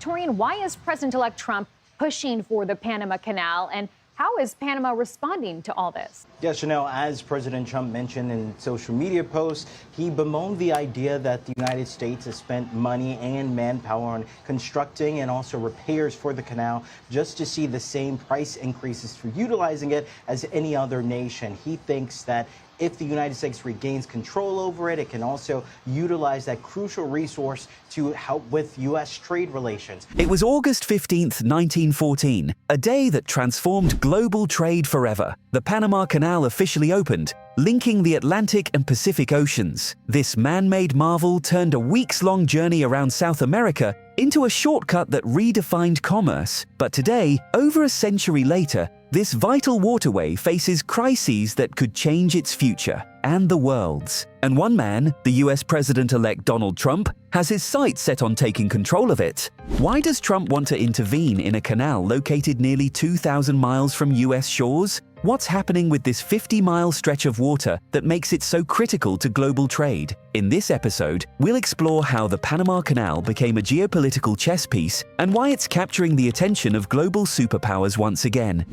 Torian, why is President-elect Trump pushing for the Panama Canal, and how is Panama responding to all this? Yeah, Chanel, as President Trump mentioned in social media posts, he bemoaned the idea that the United States has spent money and manpower on constructing and also repairs for the canal just to see the same price increases for utilizing it as any other nation. He thinks that if the United States regains control over it, it can also utilize that crucial resource to help with U.S. trade relations. It was August 15th, 1914, a day that transformed global trade forever. The Panama Canal officially opened, linking the Atlantic and Pacific Oceans. This man-made marvel turned a weeks-long journey around South America into a shortcut that redefined commerce. But today, over a century later, this vital waterway faces crises that could change its future and the world's. And one man, the US President-elect Donald Trump, has his sights set on taking control of it. Why does Trump want to intervene in a canal located nearly 2,000 miles from US shores? What's happening with this 50-mile stretch of water that makes it so critical to global trade? In this episode, we'll explore how the Panama Canal became a geopolitical chess piece and why it's capturing the attention of global superpowers once again.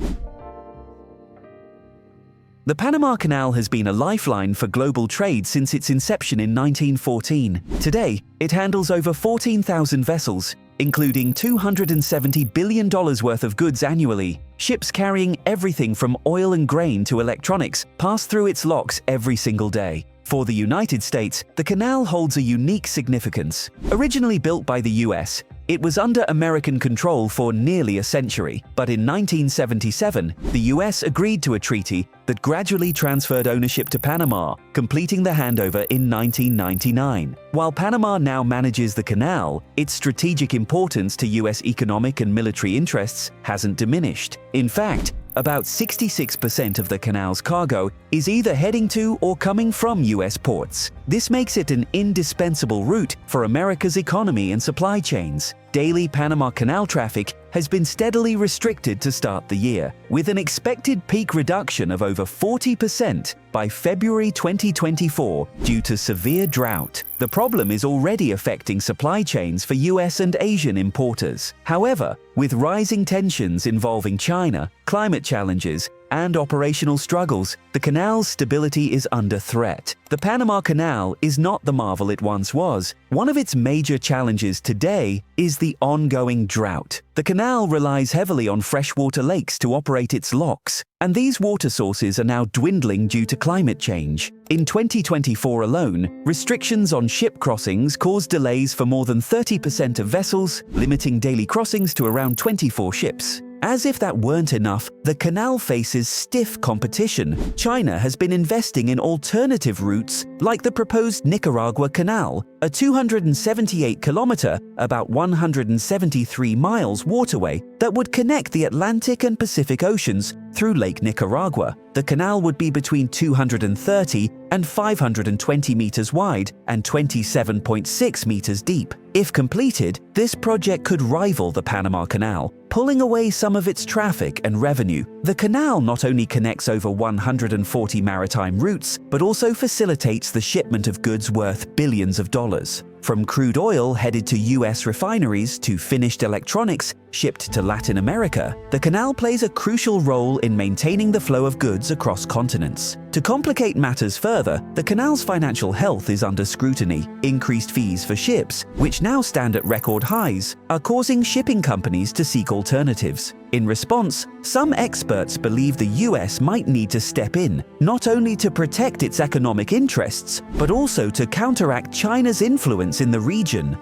The Panama Canal has been a lifeline for global trade since its inception in 1914. Today, it handles over 14,000 vessels, including $270 billion worth of goods annually. Ships carrying everything from oil and grain to electronics pass through its locks every single day. For the United States, the canal holds a unique significance. Originally built by the US, it was under American control for nearly a century. But in 1977, the US agreed to a treaty that gradually transferred ownership to Panama, completing the handover in 1999. While Panama now manages the canal, its strategic importance to US economic and military interests hasn't diminished. In fact, about 66% of the canal's cargo is either heading to or coming from US ports. This makes it an indispensable route for America's economy and supply chains. Daily Panama Canal traffic has been steadily restricted to start the year, with an expected peak reduction of over 40% by February 2024 due to severe drought. The problem is already affecting supply chains for US and Asian importers. However, with rising tensions involving China, climate challenges, and operational struggles, the canal's stability is under threat. The Panama Canal is not the marvel it once was. One of its major challenges today is the ongoing drought. The canal relies heavily on freshwater lakes to operate its locks, and these water sources are now dwindling due to climate change. In 2024 alone, restrictions on ship crossings caused delays for more than 30% of vessels, limiting daily crossings to around 24 ships. As if that weren't enough, the canal faces stiff competition. China has been investing in alternative routes like the proposed Nicaragua Canal, a 278-kilometer, about 173 miles waterway that would connect the Atlantic and Pacific Oceans through Lake Nicaragua. The canal would be between 230 and 520 meters wide and 27.6 meters deep. If completed, this project could rival the Panama Canal, pulling away some of its traffic and revenue. The canal not only connects over 140 maritime routes, but also facilitates the shipment of goods worth billions of dollars. From crude oil headed to US refineries to finished electronics shipped to Latin America, the canal plays a crucial role in maintaining the flow of goods across continents. To complicate matters further, the canal's financial health is under scrutiny. Increased fees for ships, which now stand at record highs, are causing shipping companies to seek alternatives. In response, some experts believe the US might need to step in, not only to protect its economic interests, but also to counteract China's influence in the region.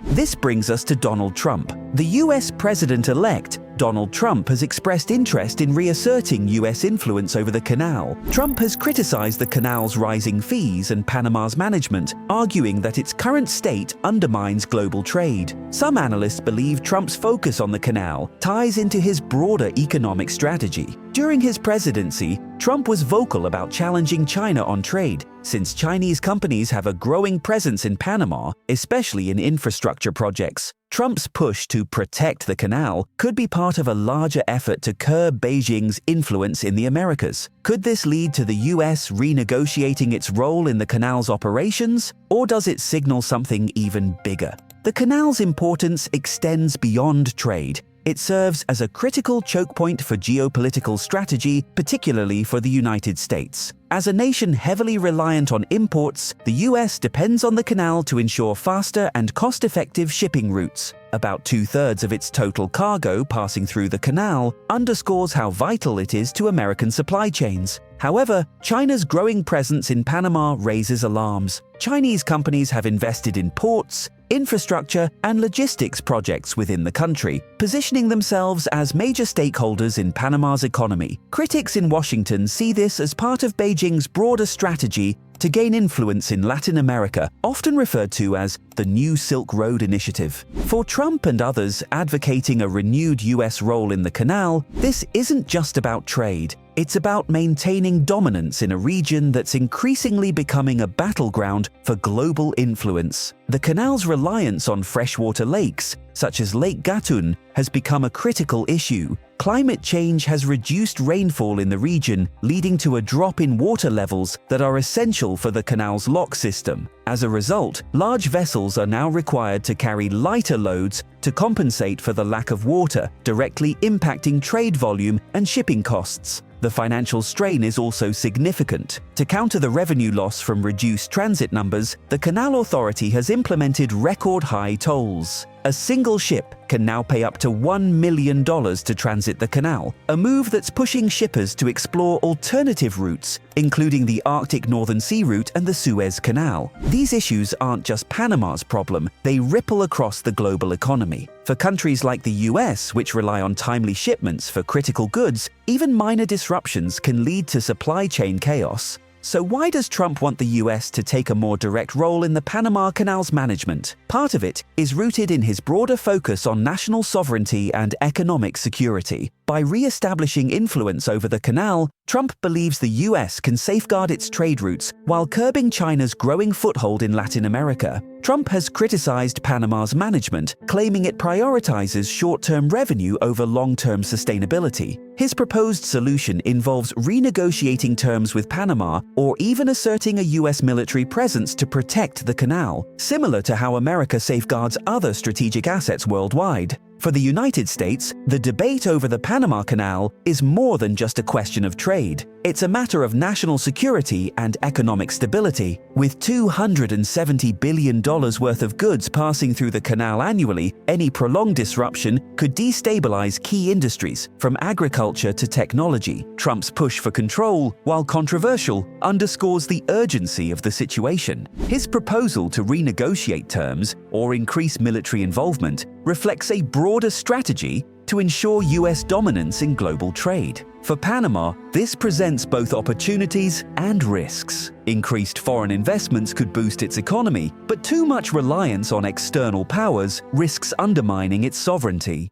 This brings us to Donald Trump. The US President-elect, Donald Trump, has expressed interest in reasserting US influence over the canal. Trump has criticized the canal's rising fees and Panama's management, arguing that its current state undermines global trade. Some analysts believe Trump's focus on the canal ties into his broader economic strategy. During his presidency, Trump was vocal about challenging China on trade, since Chinese companies have a growing presence in Panama, especially in infrastructure projects. Trump's push to protect the canal could be part of a larger effort to curb Beijing's influence in the Americas. Could this lead to the US renegotiating its role in the canal's operations, or does it signal something even bigger? The canal's importance extends beyond trade. It serves as a critical choke point for geopolitical strategy, particularly for the United States. As a nation heavily reliant on imports, the US depends on the canal to ensure faster and cost-effective shipping routes. About 2/3 of its total cargo passing through the canal underscores how vital it is to American supply chains. However, China's growing presence in Panama raises alarms. Chinese companies have invested in ports, infrastructure, and logistics projects within the country, positioning themselves as major stakeholders in Panama's economy. Critics in Washington see this as part of Beijing's broader strategy to gain influence in Latin America, often referred to as the New Silk Road Initiative. For Trump and others advocating a renewed US role in the canal, this isn't just about trade. It's about maintaining dominance in a region that's increasingly becoming a battleground for global influence. The canal's reliance on freshwater lakes, such as Lake Gatun, has become a critical issue. Climate change has reduced rainfall in the region, leading to a drop in water levels that are essential for the canal's lock system. As a result, large vessels are now required to carry lighter loads to compensate for the lack of water, directly impacting trade volume and shipping costs. The financial strain is also significant. To counter the revenue loss from reduced transit numbers, the Canal Authority has implemented record-high tolls. A single ship can now pay up to $1 million to transit the canal, a move that's pushing shippers to explore alternative routes, including the Arctic Northern Sea route and the Suez Canal. These issues aren't just Panama's problem, they ripple across the global economy. For countries like the US, which rely on timely shipments for critical goods, even minor disruptions can lead to supply chain chaos. So why does Trump want the US to take a more direct role in the Panama Canal's management? Part of it is rooted in his broader focus on national sovereignty and economic security. By re-establishing influence over the canal, Trump believes the US can safeguard its trade routes while curbing China's growing foothold in Latin America. Trump has criticized Panama's management, claiming it prioritizes short-term revenue over long-term sustainability. His proposed solution involves renegotiating terms with Panama or even asserting a US military presence to protect the canal, similar to how America safeguards other strategic assets worldwide. For the United States, the debate over the Panama Canal is more than just a question of trade. It's a matter of national security and economic stability. With $270 billion worth of goods passing through the canal annually, any prolonged disruption could destabilize key industries, from agriculture to technology. Trump's push for control, while controversial, underscores the urgency of the situation. His proposal to renegotiate terms or increase military involvement reflects a broader strategy to ensure US dominance in global trade. For Panama, this presents both opportunities and risks. Increased foreign investments could boost its economy, but too much reliance on external powers risks undermining its sovereignty.